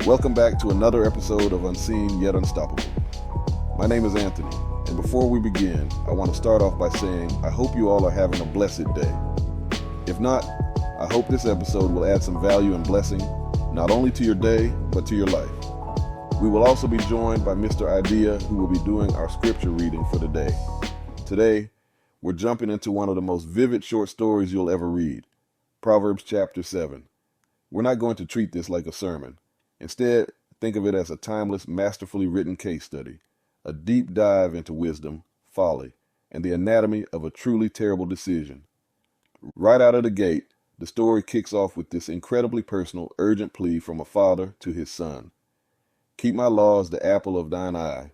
Welcome back to another episode of Unseen Yet Unstoppable. My name is Anthony, and before we begin, I want to start off by saying I hope you all are having a blessed day. If not, I hope this episode will add some value and blessing, not only to your day, but to your life. We will also be joined by Mr. Idea, who will be doing our scripture reading for the day. Today, we're jumping into one of the most vivid short stories you'll ever read, Proverbs Chapter 7. We're not going to treat this like a sermon. Instead, think of it as a timeless, masterfully written case study, a deep dive into wisdom, folly, and the anatomy of a truly terrible decision. Right out of the gate, the story kicks off with this incredibly personal, urgent plea from a father to his son. Keep my laws the apple of thine eye.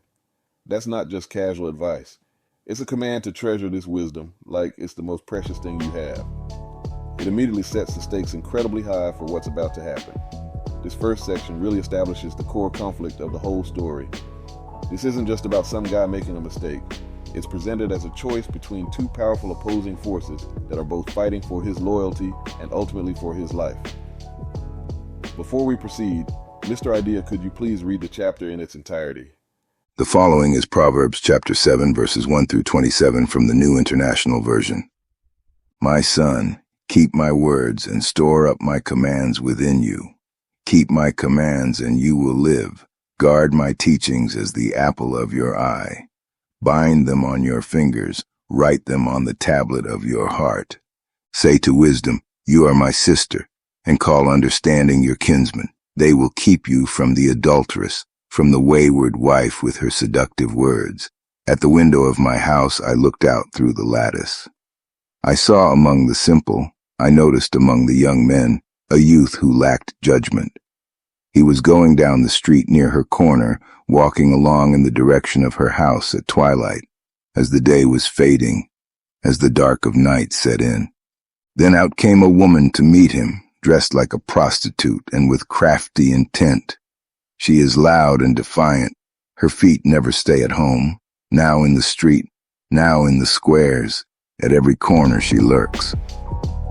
That's not just casual advice. It's a command to treasure this wisdom like it's the most precious thing you have. It immediately sets the stakes incredibly high for what's about to happen. This first section really establishes the core conflict of the whole story. This isn't just about some guy making a mistake. It's presented as a choice between two powerful opposing forces that are both fighting for his loyalty and ultimately for his life. Before we proceed, Mr. Idea, could you please read the chapter in its entirety? The following is Proverbs Chapter 7, verses 1 through 27 from the New International Version. My son, keep my words and store up my commands within you. Keep my commands and you will live. Guard my teachings as the apple of your eye. Bind them on your fingers, write them on the tablet of your heart. Say to wisdom, you are my sister, and call understanding your kinsman. They will keep you from the adulteress, from the wayward wife with her seductive words. At the window of my house I looked out through the lattice. I saw among the simple, I noticed among the young men, a youth who lacked judgment. He was going down the street near her corner, walking along in the direction of her house at twilight, as the day was fading, as the dark of night set in. Then out came a woman to meet him, dressed like a prostitute and with crafty intent. She is loud and defiant. Her feet never stay at home. Now in the street, now in the squares. At every corner she lurks.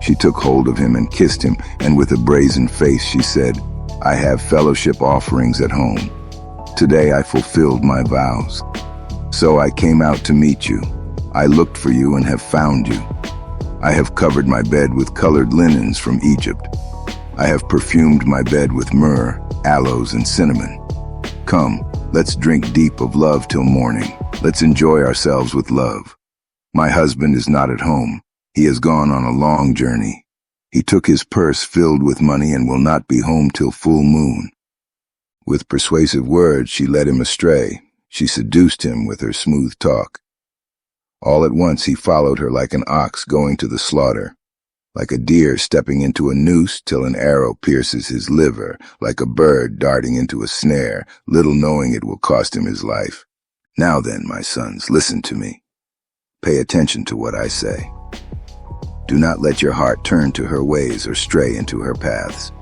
She took hold of him and kissed him, and with a brazen face she said, I have fellowship offerings at home. Today I fulfilled my vows. So I came out to meet you. I looked for you and have found you. I have covered my bed with colored linens from Egypt. I have perfumed my bed with myrrh, aloes, and cinnamon. Come, let's drink deep of love till morning. Let's enjoy ourselves with love. My husband is not at home. He has gone on a long journey. He took his purse filled with money and will not be home till full moon. With persuasive words she led him astray. She seduced him with her smooth talk. All at once he followed her like an ox going to the slaughter, like a deer stepping into a noose till an arrow pierces his liver, like a bird darting into a snare, little knowing it will cost him his life. Now then, my sons, listen to me. Pay attention to what I say. Do not let your heart turn to her ways or stray into her paths.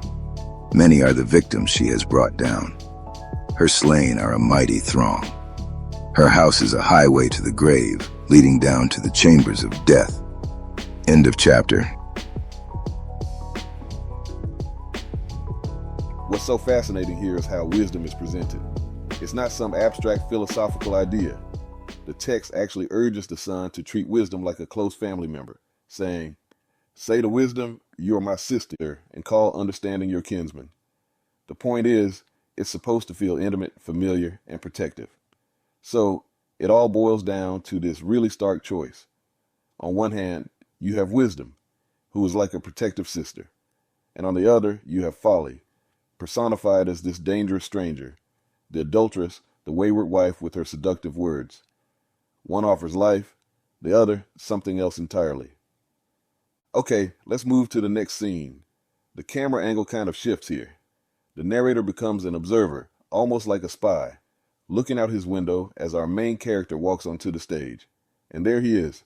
Many are the victims she has brought down. Her slain are a mighty throng. Her house is a highway to the grave, leading down to the chambers of death. End of chapter. What's so fascinating here is how wisdom is presented. It's not some abstract philosophical idea. The text actually urges the son to treat wisdom like a close family member, saying, say to wisdom, you are my sister, and call understanding your kinsman. The point is, it's supposed to feel intimate, familiar, and protective. So, it all boils down to this really stark choice. On one hand, you have wisdom, who is like a protective sister. And on the other, you have folly, personified as this dangerous stranger, the adulteress, the wayward wife with her seductive words. One offers life, the other something else entirely. Okay, let's move to the next scene. The camera angle kind of shifts here. The narrator becomes an observer, almost like a spy, looking out his window as our main character walks onto the stage. And there he is.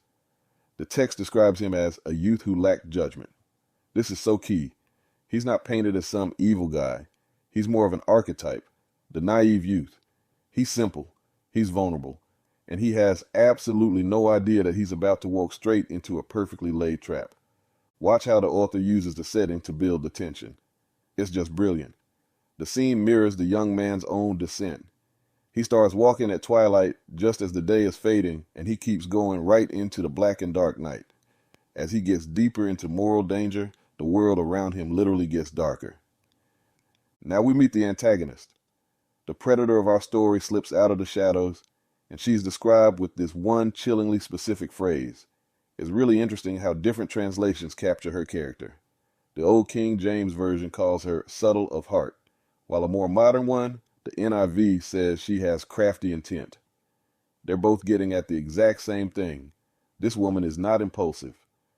The text describes him as a youth who lacked judgment. This is so key. He's not painted as some evil guy. He's more of an archetype, the naive youth. He's simple, he's vulnerable, and he has absolutely no idea that he's about to walk straight into a perfectly laid trap. Watch how the author uses the setting to build the tension. It's just brilliant. The scene mirrors the young man's own descent. He starts walking at twilight just as the day is fading, and he keeps going right into the black and dark night. As he gets deeper into moral danger, the world around him literally gets darker. Now we meet the antagonist. The predator of our story slips out of the shadows, and she's described with this one chillingly specific phrase. It's really interesting how different translations capture her character. The old King James Version calls her subtle of heart, while a more modern one, the NIV, says she has crafty intent. They're both getting at the exact same thing. This woman is not impulsive.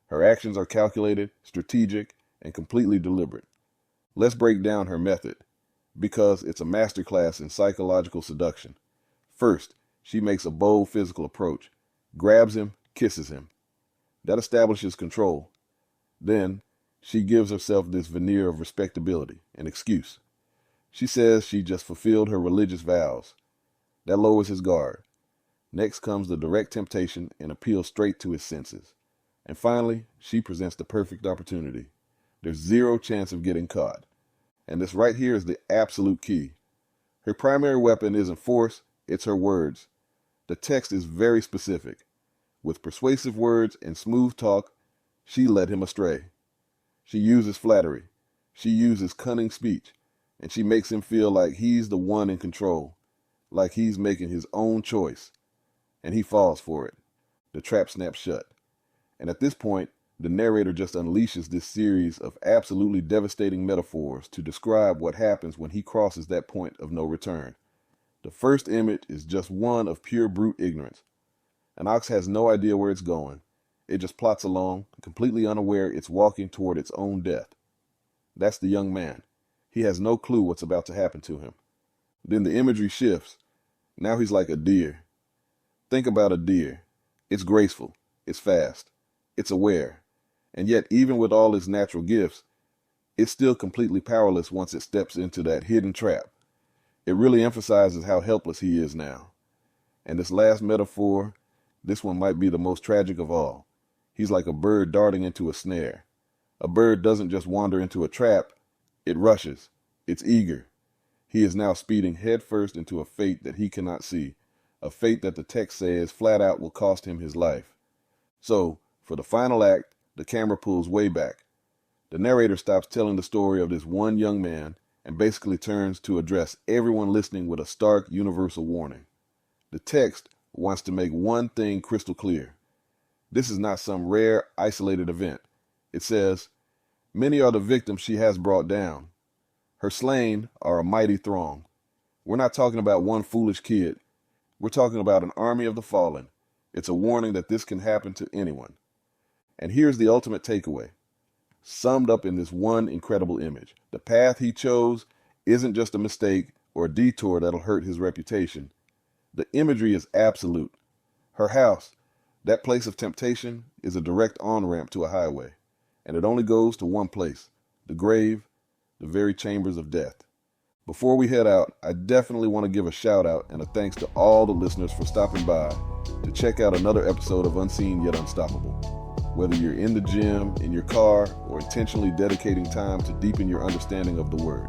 Her actions are calculated, strategic, and completely deliberate. Let's break down her method, because it's a masterclass in psychological seduction. First, she makes a bold physical approach, grabs him, kisses him. That establishes control. Then, she gives herself this veneer of respectability, an excuse. She says she just fulfilled her religious vows. That lowers his guard. Next comes the direct temptation and appeal straight to his senses. And finally, she presents the perfect opportunity. There's zero chance of getting caught. And this right here is the absolute key. Her primary weapon isn't force, it's her words. The text is very specific. With persuasive words and smooth talk, she led him astray. She uses flattery. She uses cunning speech. And she makes him feel like he's the one in control, like he's making his own choice. And he falls for it. The trap snaps shut. And at this point, the narrator just unleashes this series of absolutely devastating metaphors to describe what happens when he crosses that point of no return. The first image is just one of pure brute ignorance. An ox has no idea where it's going. It just plots along, completely unaware it's walking toward its own death. That's the young man. He has no clue what's about to happen to him. Then the imagery shifts. Now he's like a deer. Think about a deer. It's graceful. It's fast. It's aware. And yet, even with all its natural gifts, it's still completely powerless once it steps into that hidden trap. It really emphasizes how helpless he is now. And this last metaphor, this one might be the most tragic of all. He's like a bird darting into a snare. A bird doesn't just wander into a trap. It rushes. It's eager. He is now speeding headfirst into a fate that he cannot see, a fate that the text says flat out will cost him his life. So, for the final act, the camera pulls way back. The narrator stops telling the story of this one young man and basically turns to address everyone listening with a stark universal warning. The text wants to make one thing crystal clear. This is not some rare, isolated event. It says, "Many are the victims she has brought down. Her slain are a mighty throng." We're not talking about one foolish kid. We're talking about an army of the fallen. It's a warning that this can happen to anyone. And here's the ultimate takeaway, summed up in this one incredible image. The path he chose isn't just a mistake or a detour that'll hurt his reputation. The imagery is absolute. Her house, that place of temptation, is a direct on-ramp to a highway. And it only goes to one place, the grave, the very chambers of death. Before we head out, I definitely want to give a shout out and a thanks to all the listeners for stopping by to check out another episode of Unseen Yet Unstoppable. Whether you're in the gym, in your car, or intentionally dedicating time to deepen your understanding of the Word,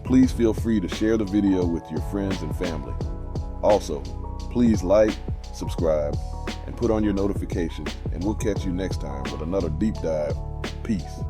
please feel free to share the video with your friends and family. Also, please like, subscribe, and put on your notifications, and we'll catch you next time with another deep dive. Peace.